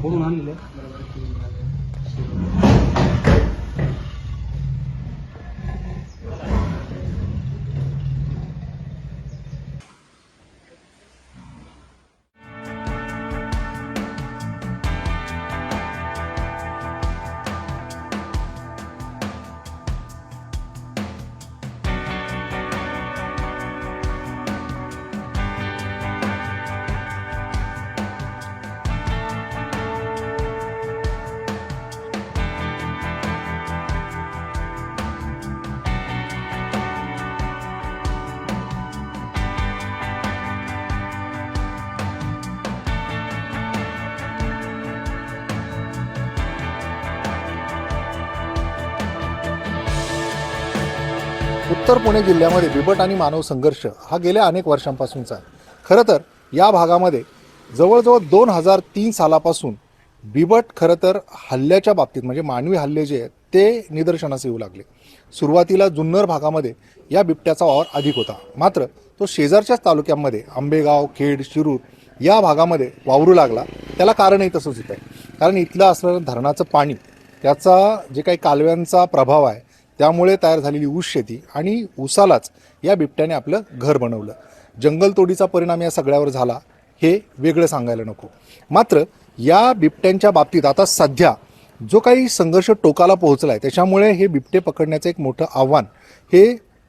कुठून आणले? उत्तर पुणे जिल्ह्यामध्ये बिबट आणि मानव संघर्ष हा गेल्या अनेक वर्षांपासूनचा आहे. खरं तर या भागामध्ये जवळजवळ 2003 सालापासून बिबट खरं तर हल्ल्याच्या बाबतीत म्हणजे मानवी हल्ले जे आहेत ते निदर्शनास येऊ लागले. सुरुवातीला जुन्नर भागामध्ये या बिबट्याचा वावर अधिक होता, मात्र तो शेजारच्याच तालुक्यांमध्ये आंबेगाव, खेड, शिरूर या भागामध्ये वावरू लागला. त्याला कारणही तसंच होतं आहे, कारण इथलं असणारं धरणाचं पाणी, त्याचा जे काही कालव्यांचा प्रभाव आहे त्यामुळे तयार झालेली ऊस शेती आणि ऊसालाच या बिबट्याने आपलं घर बनवलं. जंगलतोडीचा परिणाम या सगळ्यावर झाला हे वेगळं सांगायला नको. मात्र या बिबट्यांच्या बाबतीत आता सध्या जो काही संघर्ष टोकाला पोहोचला आहे त्याच्यामुळे हे बिबटे पकडण्याचं एक मोठं आव्हान हे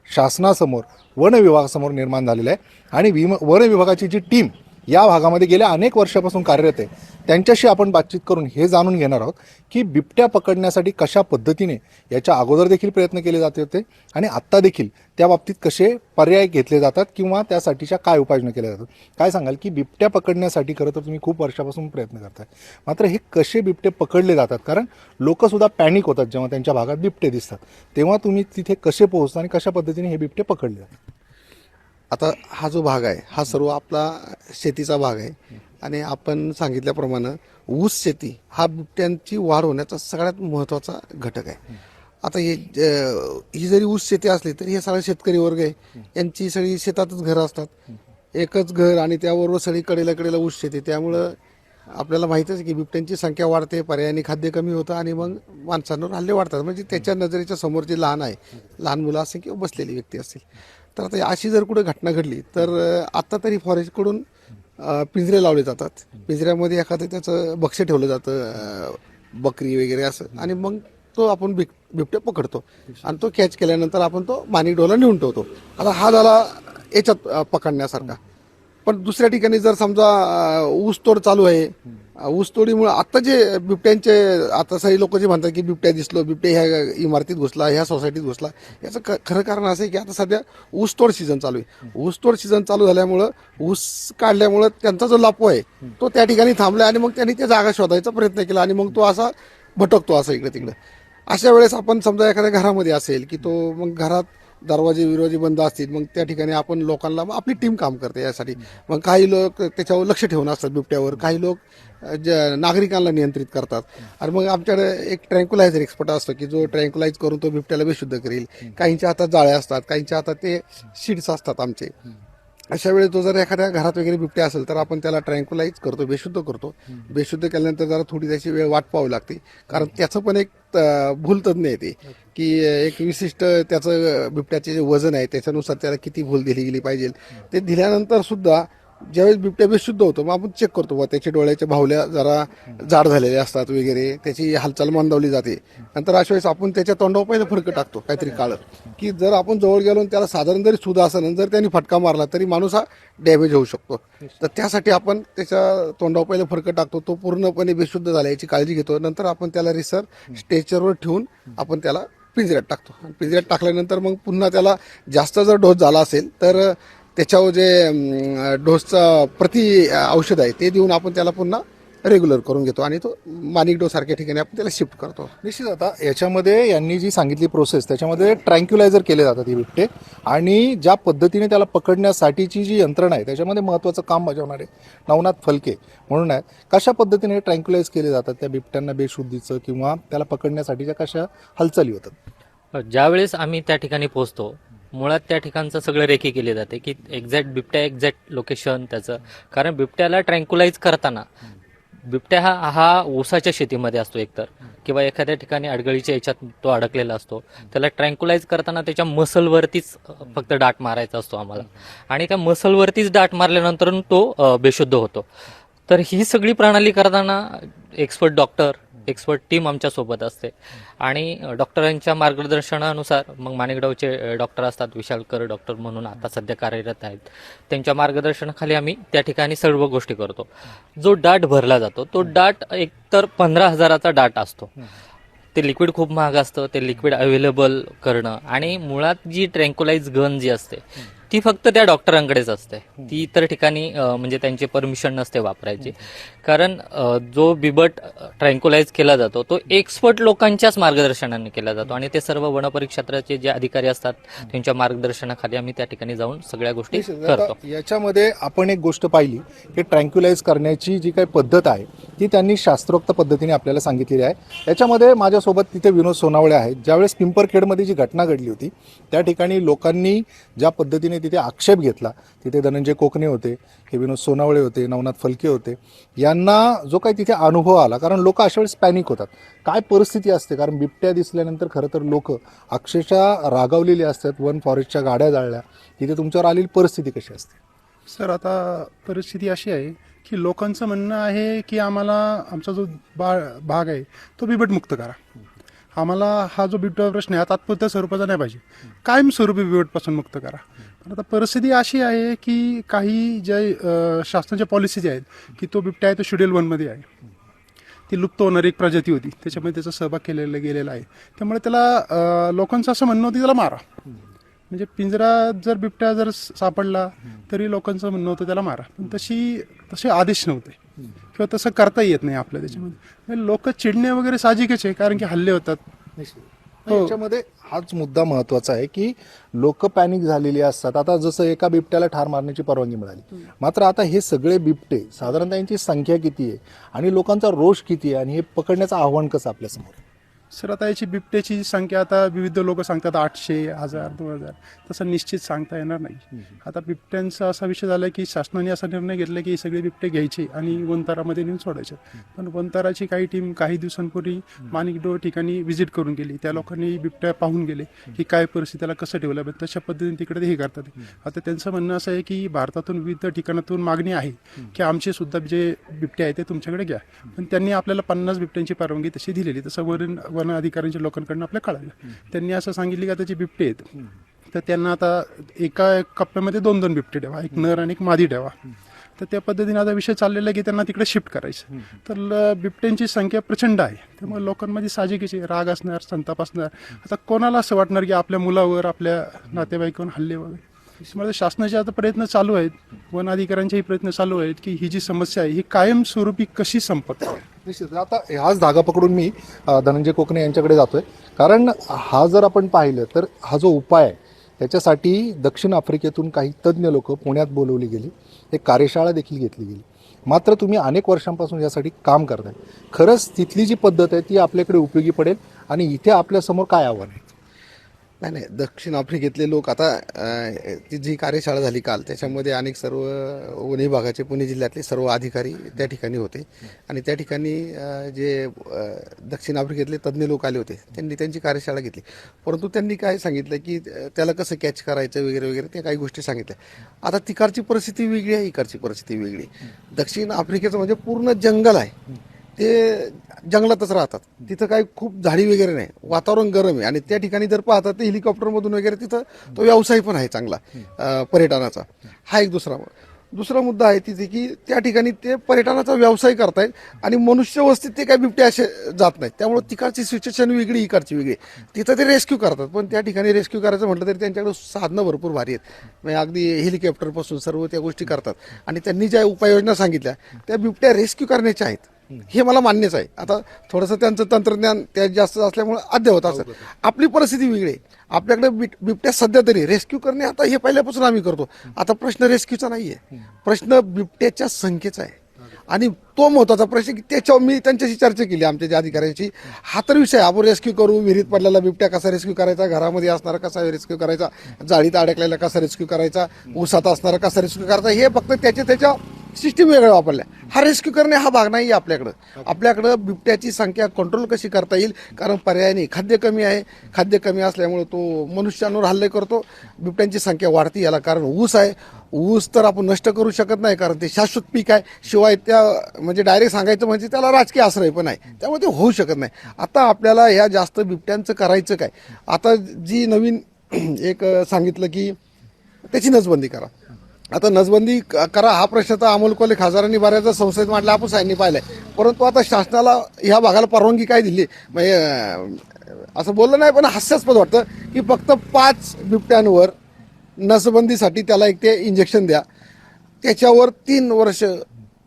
शासनासमोर, वन विभागासमोर निर्माण झालेलं आहे. आणि वन विभागाची जी टीम या भागामध्ये गेल्या अनेक वर्षापासून कार्यरत आहे त्यांच्याशी आपण बातचीत करून हे जाणून घेणार आहोत की बिबट्या पकडण्यासाठी कशा पद्धतीने याच्या अगोदर देखील प्रयत्न केले जात होते आणि आत्ता देखील त्या बाबतीत कसे पर्याय घेतले जातात किंवा त्यासाठीच्या काय उपाययोजना केल्या जातात. काय सांगाल की बिबट्या पकडण्यासाठी खरं तर तुम्ही खूप वर्षापासून प्रयत्न करताय, मात्र हे कसे बिबटे पकडले जातात? कारण लोकसुद्धा पॅनिक होतात जेव्हा त्यांच्या भागात बिबटे दिसतात, तेव्हा तुम्ही तिथे कसे पोहोचता आणि कशा पद्धतीने हे बिबटे पकडले जातात? आता हा जो भाग आहे हा सर्व आपला शेतीचा भाग आहे आणि आपण सांगितल्याप्रमाणे ऊस शेती हा बिबट्यांची वाढ होण्याचा सगळ्यात महत्त्वाचा घटक आहे. आता ही जरी ऊस शेती असली तरी हे सगळे शेतकरी वर्ग आहे, यांची सगळी शेतातच घरं असतात, एकच घर आणि त्याबरोबर सगळी कडेला ऊस शेती. त्यामुळं आपल्याला माहितीच आहे की बिबट्यांची संख्या वाढते, पर्यायाने खाद्य कमी होतं आणि मग माणसांवर हल्ले वाढतात. म्हणजे त्याच्या नजरेच्या समोर जे लहान आहे, लहान मुलं असेल किंवा बसलेली व्यक्ती असतील, तर आता अशी जर कुठे घटना घडली तर आत्ता तरी फॉरेस्टकडून पिंजरे लावले जातात. पिंजऱ्यामध्ये एखादं त्याचं भक्ष्य ठेवलं जातं, बकरी वगैरे असं, आणि मग तो आपण बिबट्या पकडतो आणि तो कॅच केल्यानंतर आपण तो माणिकडोला नेऊन ठेवतो. आता हा झाला याच्यात पकडण्यासारखा. पण दुसऱ्या ठिकाणी जर समजा ऊसतोड चालू आहे, ऊसतोडीमुळे आता जे बिबट्यांचे, आता सगळी लोक जे म्हणतात की बिबट्या दिसलो, बिबट्या ह्या इमारतीत घुसला, ह्या सोसायटीत घुसला, याचं खरं कारण असं आहे की आता सध्या ऊसतोड सीझन चालू आहे. ऊसतोड सीझन चालू झाल्यामुळं ऊस काढल्यामुळं त्यांचा जो लापो आहे तो त्या ठिकाणी थांबला आणि मग त्यांनी त्या जागा शोधायचा प्रयत्न केला आणि मग तो असा भटकतो असं इकडे तिकडे. अशा वेळेस आपण समजा एखाद्या घरामध्ये असेल की तो मग घरात दरवाजे बंद असतील, मग त्या ठिकाणी आपण लोकांना, मग आपली टीम काम करते यासाठी. मग काही लोक त्याच्यावर लक्ष ठेवून असतात बिबट्यावर, काही लोक नागरिकांना नियंत्रित करतात. आणि मग आमच्याकडे एक ट्रँक्युलायझर एक्सपर्ट असतो की जो ट्रँक्युलाइज करून तो बिबट्याला बेशुद्ध करेल. काहींच्या हातात जाळ्या असतात, काहींच्या हातात ते शीट्स असतात आमचे. अशा वेळेस तो जर एखाद्या घरात वगैरे बिबट्या असेल तर आपण त्याला ट्रँक्युलाइज करतो, बेशुद्ध करतो. बेशुद्ध केल्यानंतर जरा थोडी त्याची वेळ वाट पाहावी लागते, कारण त्याचं पण एक भूलतज्ञ येते की एक विशिष्ट त्याचं बिबट्याचे जे वजन आहे त्याच्यानुसार त्याला किती भूल दिली गेली पाहिजे. ते दिल्यानंतर सुद्धा ज्यावेळेस बिबट्या बेशुद्ध होतो मग आपण चेक करतो, व त्याच्या डोळ्याच्या भावल्या जरा जाड झालेल्या असतात वगैरे, त्याची हालचाल मंदावली जाते. नंतर अशा वेळेस आपण त्याच्या तोंडावर पहिलं फडकं टाकतो काहीतरी काळं, की जर आपण जवळ गेलो आणि त्याला साधारण जरी सुद्धा असेल, जर त्यांनी फटका मारला तरी माणूस हा डॅमेज होऊ शकतो. तर त्यासाठी आपण त्याच्या तोंडावर पहिलं फडकं टाकतो, तो पूर्णपणे बेशुद्ध झाला याची काळजी घेतो. नंतर आपण त्याला रिसर स्ट्रेचरवर ठेवून आपण त्याला पिंजऱ्यात टाकतो. पिंजऱ्यात टाकल्यानंतर मग पुन्हा त्याला जास्त जर डोस झाला असेल तर त्याच्यावर जे डोसचा औषध आहे ते देऊन आपण त्याला पुन्हा रेग्युलर करून घेतो आणि तो माणिकडो सारख्या ठिकाणी आपण त्याला शिफ्ट करतो. निश्चित. आता याच्यामध्ये यांनी जी सांगितली प्रोसेस त्याच्यामध्ये ट्रँक्युलायझर केले जातात ही बिबटे, आणि ज्या पद्धतीने त्याला पकडण्यासाठीची जी यंत्रणा आहे त्याच्यामध्ये महत्त्वाचं काम बजावणारे नवनाथ फलके म्हणून आहेत. कशा पद्धतीने ट्रँक्युलाइज केले जातात त्या बिबट्यांना बेशुद्धीचं किंवा त्याला पकडण्यासाठीच्या कशा हालचाली होतात? ज्यावेळेस आम्ही त्या ठिकाणी पोहोचतो, मुळात त्या ठिकाणचं सगळं रेखी केली जाते की एक्झॅक्ट बिबट्या एक्झॅक्ट लोकेशन त्याचं. कारण बिबट्याला ट्रँक्युलाइज करताना बिबट्या हा ऊसाच्या शेतीमध्ये असतो एकतर, किंवा एखाद्या ठिकाणी अडगळीच्या याच्यात तो अडकलेला असतो. त्याला ट्रँक्युलाइज करताना त्याच्या मसलवरतीच फक्त डाट मारायचा असतो आम्हाला, आणि त्या मसलवरतीच डाट मारल्यानंतर तो बेशुद्ध होतो. तर ही सगळी प्रणाली करताना एक्सपर्ट डॉक्टर, एक्सपर्ट टीम आमच्या सोबत असते, आणि डॉक्टरांच्या मार्गदर्शनानुसार मग माणिकगावचे डॉक्टर असतात, विशालकर डॉक्टर म्हणून आता सध्या कार्यरत आहेत, त्यांच्या मार्गदर्शनाखाली आम्ही त्या ठिकाणी सर्व गोष्टी करतो. जो डाट भरला जातो तो डाट एकतर 15,000चा डाट असतो. ते लिक्विड खूप महाग असतं, ते लिक्विड अवेलेबल करणं, आणि मुळात जी ट्रँक्युलाइज गन जी असते ती फक्त त्या डॉक्टरांकडेच असते. ती इतर ठिकाणी म्हणजे त्यांची परमिशन नसते वापरायची, कारण जो बिबट ट्रँक्युलाइज केला जातो तो एक्सपर्ट लोकांच्याच मार्गदर्शनाने केला जातो, आणि ते सर्व वनपरिक्षेत्राचे जे अधिकारी असतात त्यांच्या मार्गदर्शनाखाली आम्ही त्या ठिकाणी जाऊन सगळ्या गोष्टी करतो. आता याच्यामध्ये आपण एक गोष्ट पाहिली की ट्रँक्युलाइज करण्याची जी काही पद्धत आहे ती त्यांनी शास्त्रोक्त पद्धतीने आपल्याला सांगितलेली आहे. याच्यामध्ये माझ्यासोबत तिथे विनोद सोनावळे आहेत. ज्यावेळेस पिंपरखेडमध्ये जी घटना घडली होती त्या ठिकाणी लोकांनी ज्या पद्धतीने तिथे आक्षेप घेतला, तिथे धनंजय कोकणे होते, हे विनोद सोनावळे होते, नवनाथ फलके होते, यांना जो काही तिथे अनुभव आला, कारण लोक अशा वेळेस पॅनिक होतात. काय परिस्थिती असते, कारण बिबट्या दिसल्यानंतर खरं तर लोक अक्षरशः रागावलेली असतात. वन फॉरेस्टच्या गाड्या जाळल्या, तिथे तुमच्यावर आलेली परिस्थिती कशी असते? सर, आता परिस्थिती अशी आहे की लोकांचं म्हणणं आहे की आम्हाला आमचा जो भाग आहे तो बिबटमुक्त करा. आम्हाला हा जो बिबट्या प्रश्न आहे हा तात्पुरत्या स्वरूपाचा नाही पाहिजे, कायमस्वरूपी बिबटपासून मुक्त करा. पण आता परिस्थिती अशी आहे की काही ज्या शासनाच्या पॉलिसी ज्या आहेत की तो बिबट्या आहे तो शेड्यूल 1मध्ये आहे, ती लुप्त होणारी एक प्रजाती होती, त्याच्यामध्ये त्याचा सहभाग केलेला गेलेला आहे. त्यामुळे त्याला लोकांचं असं म्हणणं होतं त्याला मारा, म्हणजे पिंजरा जर बिबट्या जर सापडला तरी लोकांचं म्हणणं होतं त्याला मारा, पण तसे आदेश नव्हते किंवा तसं करता येत नाही आपल्या त्याच्यामध्ये. लोक चिडणे वगैरे साहजिकच आहे, कारण की हल्ले होतात. याच्यामध्ये हाच मुद्दा महत्वाचा आहे की लोक पॅनिक झालेली असतात. आता जसं एका बिबट्याला ठार मारण्याची परवानगी मिळाली, मात्र आता हे सगळे बिबटे साधारणतः यांची संख्या किती आहे आणि लोकांचा रोष किती आहे, आणि हे पकडण्याचं आव्हान कसं आपल्यासमोर आहे? सर, आता याची बिबट्याची संख्या आता विविध लोक सांगतात 800, 1000, 2000, तसं निश्चित सांगता येणार नाही. आता बिबट्यांचा असा विषय झाला की शासनाने असा निर्णय घेतला की सगळे बिबटे घ्यायचे आणि वनतारामध्ये नेऊन सोडायचे. पण वनताराची काही टीम काही दिवसांपूर्वी माणिकडो ठिकाणी व्हिजिट करून गेली. त्या लोकांनी बिबट्या पाहून गेले की काय परिस्थितीला कसं ठेवलं पाहिजे, तशा पद्धतीने तिकडे ते हे करतात. आता त्यांचं म्हणणं असं आहे की भारतातून विविध ठिकाणातून मागणी आहे की आमचे सुद्धा जे बिबटे आहेत ते तुमच्याकडे घ्या. पण त्यांनी आपल्याला 50 बिबट्यांची परवानगी तशी दिलेली. तसं वन अधिकाऱ्यांच्या लोकांकडून आपल्याला कळालं. त्यांनी असं सांगितलं की आता जे बिबटे आहेत तर त्यांना आता एका कप्प्यामध्ये 2-2 बिबटे ठेवा, एक नर आणि एक मादी ठेवा. तर त्या पद्धतीने आता विषय चाललेला आहे की त्यांना तिकडे शिफ्ट करायचं. तर बिबट्यांची संख्या प्रचंड आहे, त्यामुळे लोकांमध्ये साहजिकच राग असणार, संताप असणार. आता कोणाला असं वाटणार की आपल्या मुलावर, आपल्या नातेवाईकांवर हल्ले वगैरे. त्यामुळे शासनाचे आता प्रयत्न चालू आहेत, वन अधिकाऱ्यांचेही प्रयत्न चालू आहेत की ही जी समस्या आहे ही कायमस्वरूपी कशी संपत. निश्चित. आता हाच धागा पकडून मी धनंजय कोकणे यांच्याकडे जातोय, कारण हा जर आपण पाहिलं तर हा जो उपाय आहे त्याच्यासाठी दक्षिण आफ्रिकेतून काही तज्ज्ञ लोक पुण्यात बोलवली गेली, एक कार्यशाळा देखील घेतली गेली. मात्र तुम्ही अनेक वर्षांपासून यासाठी काम करताय. खरंच तिथली जी पद्धत आहे ती आपल्याकडे उपयोगी पडेल, आणि इथे आपल्यासमोर काय आव्हान आहे? नाही, दक्षिण आफ्रिकेतले लोक आता ती जी कार्यशाळा झाली काल त्याच्यामध्ये अनेक सर्व वन विभागाचे पुणे जिल्ह्यातले सर्व अधिकारी त्या ठिकाणी होते, आणि त्या ठिकाणी जे दक्षिण आफ्रिकेतले तज्ज्ञ लोक आले होते त्यांनी त्यांची कार्यशाळा घेतली. परंतु त्यांनी काय सांगितलं की त्याला कसं कॅच करायचं वगैरे वगैरे त्या काही गोष्टी सांगितल्या. आता तिकडची परिस्थिती वेगळी आहे, इकडची परिस्थिती वेगळी. दक्षिण आफ्रिकेचं म्हणजे पूर्ण जंगल आहे, ते जंगलातच राहतात, तिथं काही खूप झाडी वगैरे नाही, वातावरण गरम आहे, आणि त्या ठिकाणी जर पाहतात ते हेलिकॉप्टरमधून वगैरे तिथं तो व्यवसाय पण आहे चांगला पर्यटनाचा. हा एक दुसरा मुद्दा आहे तिथे की त्या ठिकाणी ते पर्यटनाचा व्यवसाय करतायत आणि मनुष्य वस्तीत ते काही बिबटे असे जात नाहीत. त्यामुळे तिकडची सिच्युएशन वेगळी, इकडची वेगळी. तिथं ते रेस्क्यू करतात, पण त्या ठिकाणी रेस्क्यू करायचं म्हटलं तरी त्यांच्याकडे साधनं भरपूर भारी आहेत, म्हणजे अगदी हेलिकॉप्टरपासून सर्व त्या गोष्टी करतात. आणि त्यांनी ज्या उपाययोजना सांगितल्या त्या बिबट्या रेस्क्यू करण्याच्या आहेत, हे मला मान्यच आहे. आता थोडंसं त्यांचं तंत्रज्ञान त्या जास्त असल्यामुळे अद्ययावत असतं. आपली परिस्थिती वेगळी आहे. आपल्याकडे बिबट्या सध्या तरी रेस्क्यू करणे आता हे पहिल्यापासून आम्ही करतो. आता प्रश्न रेस्क्यूचा नाहीये, प्रश्न बिबट्याच्या संख्येचा आहे. आणि तो महत्वाचा प्रश्न की त्याच्यावर मी त्यांच्याशी चर्चा केली आमच्या ज्या अधिकाऱ्यांची. हा तर विषय आहे, आपण रेस्क्यू करू, विहिरीत पडलेला बिबट्या कसा रेस्क्यू करायचा, घरामध्ये असणारा कसा रेस्क्यू करायचा, जाळीत अडकलेला कसा रेस्क्यू करायचा, ऊसात असणारा कसा रेस्क्यू करायचा, हे फक्त त्याच्या सिस्टीम वेगळ्या वापरल्या. हा रेस्क्यू करणे हा भाग नाही आपल्याकडं बिबट्याची संख्या कंट्रोल कशी करता येईल, कारण पर्याय नाही. खाद्य कमी आहे, खाद्य कमी असल्यामुळे तो मनुष्यांवर हल्ले करतो, बिबट्यांची संख्या वाढती. याला कारण ऊस आहे. ऊस तर आपण नष्ट करू शकत नाही, कारण ते शाश्वत पीक आहे. शिवाय त्या म्हणजे डायरेक्ट सांगायचं म्हणजे त्याला राजकीय आश्रय पण आहे, त्यामुळे ते होऊ शकत नाही. आता आपल्याला ह्या जास्त बिबट्यांचं करायचं काय. आता जी नवीन एक सांगितलं की त्याची नसबंदी करा. आता नसबंदी करा हा प्रश्न तर अमोल कोल्हे खासदारांनी बऱ्याचदा संसदेत मांडला, आपण साहेबांनी पाहिलाय. परंतु आता शासनाला ह्या भागाला परवानगी काय दिली म्हणजे असं बोललं नाही, पण हास्यास्पद वाटतं की फक्त 5 बिबट्यांवर नसबंदीसाठी त्याला एक ते इंजेक्शन द्या, त्याच्यावर 3 वर्ष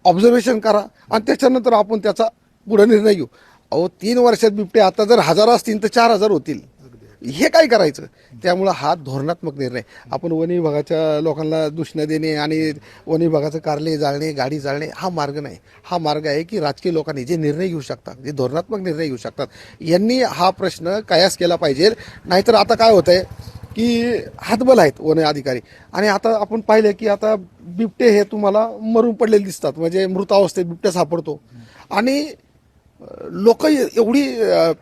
ऑब्झर्वेशन करा आणि त्याच्यानंतर आपण त्याचा पुढे निर्णय घेऊ. 3 वर्षात बिबटे आता जर 1000 असतील तर 4000 होतील. हे काय करायचं. त्यामुळं हा धोरणात्मक निर्णय. आपण वन विभागाच्या लोकांना दूषणं देणे आणि वन विभागाचं कारले जाळणे, गाडी जाळणे हा मार्ग नाही. हा मार्ग आहे की राजकीय लोकांनी जे निर्णय घेऊ शकतात, जे धोरणात्मक निर्णय घेऊ शकतात, यांनी हा प्रश्न कयास केला पाहिजे. नाहीतर आता काय होतंय की हातबल आहेत वन अधिकारी. आणि आता आपण पाहिलं की आता बिबटे हे तुम्हाला मरून पडलेले दिसतात, म्हणजे मृतावस्थेत बिबट्या सापडतो. आणि लोक एवढी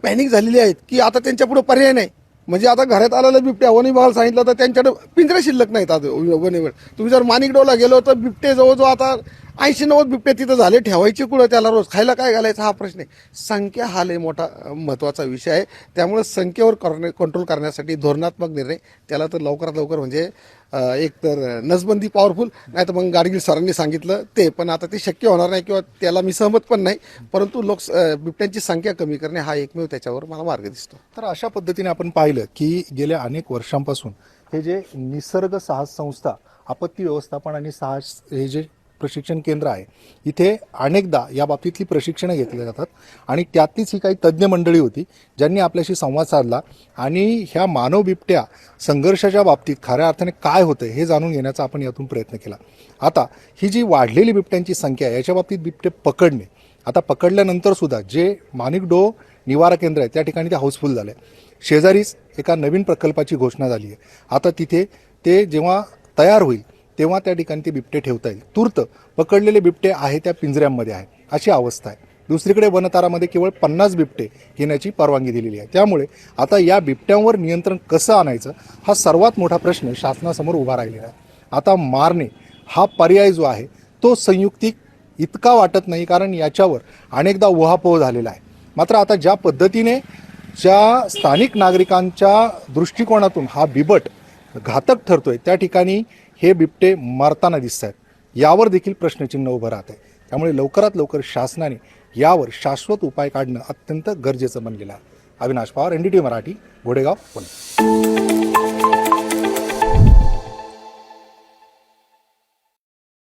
पॅनिक झालेली आहेत की आता त्यांच्या पुढे पर्याय नाही. म्हणजे आता घरात आलेला बिबट्या वन विभागाला सांगितलं तर त्यांच्याकडे पिंजरे शिल्लक नाहीत. आता वन विभाग तुम्ही जर माणिकडोला गेलो तर बिबटे जवळजवळ आता 80-90 बिबटे तिथं झाले. ठेवायचे कुठं त्याला, रोज खायला काय घालायचा हा प्रश्न आहे. संख्या हा लय मोठा महत्त्वाचा विषय आहे. त्यामुळे संख्येवर कंट्रोल करण्यासाठी धोरणात्मक निर्णय, त्याला तर लवकरात लवकर म्हणजे एक तर नसबंदी पॉवरफुल, नाही तर मग गाडगीळ सरांनी सांगितलं ते, पण आता ते शक्य होणार नाही किंवा त्याला मी सहमत पण नाही. परंतु बिबट्यांची संख्या कमी करणे हा एकमेव त्याच्यावर मला मार्ग दिसतो. तर अशा पद्धतीने आपण पाहिलं की गेल्या अनेक वर्षांपासून हे जे निसर्ग साहस संस्था, आपत्ती व्यवस्थापन आणि साहस हे जे प्रशिक्षण केंद्र आहे, इथे अनेकदा या बाबतीतली प्रशिक्षणं घेतली जातात. आणि त्यातलीच ही काही तज्ज्ञ मंडळी होती ज्यांनी आपल्याशी संवाद साधला आणि ह्या मानव बिबट्या संघर्षाच्या बाबतीत खऱ्या अर्थाने काय होतं हे जाणून घेण्याचा आपण यातून प्रयत्न केला. आता ही जी वाढलेली बिबट्यांची संख्या आहे याच्या बाबतीत बिबटे पकडणे, आता पकडल्यानंतर सुद्धा जे माणिकडो निवारा केंद्र आहे त्या ठिकाणी ते हाऊसफुल झाले. शेजारीच एका नवीन प्रकल्पाची घोषणा झाली आहे. आता तिथे ते जेव्हा तयार होईल तेव्हा त्या ठिकाणी ते बिबटे ठेवता येईल. तूर्त पकडलेले बिबटे आहे त्या पिंजऱ्यांमध्ये आहे अशी अवस्था आहे. दुसरीकडे वनतारामध्ये केवळ 50 बिबटे घेण्याची परवानगी दिलेली आहे. त्यामुळे आता या बिबट्यांवर नियंत्रण कसं आणायचं हा सर्वात मोठा प्रश्न शासनासमोर उभा राहिलेला आहे. आता मारणे हा पर्याय जो आहे तो संयुक्तिक इतका वाटत नाही, कारण याच्यावर अनेकदा उहापोह झालेला आहे. मात्र आता ज्या पद्धतीने ज्या स्थानिक नागरिकांच्या दृष्टिकोनातून हा बिबट घातक ठरतोय त्या ठिकाणी हे बिबटे मरताना दिसत आहेत, यावर देखील प्रश्नचिन्ह उभं राहत आहे. त्यामुळे लवकरात लवकर शासनाने यावर शाश्वत उपाय काढणं अत्यंत गरजेचं बनलेलं आहे. अविनाश पवार, NDTV मराठी, घोडेगाव, पुणे.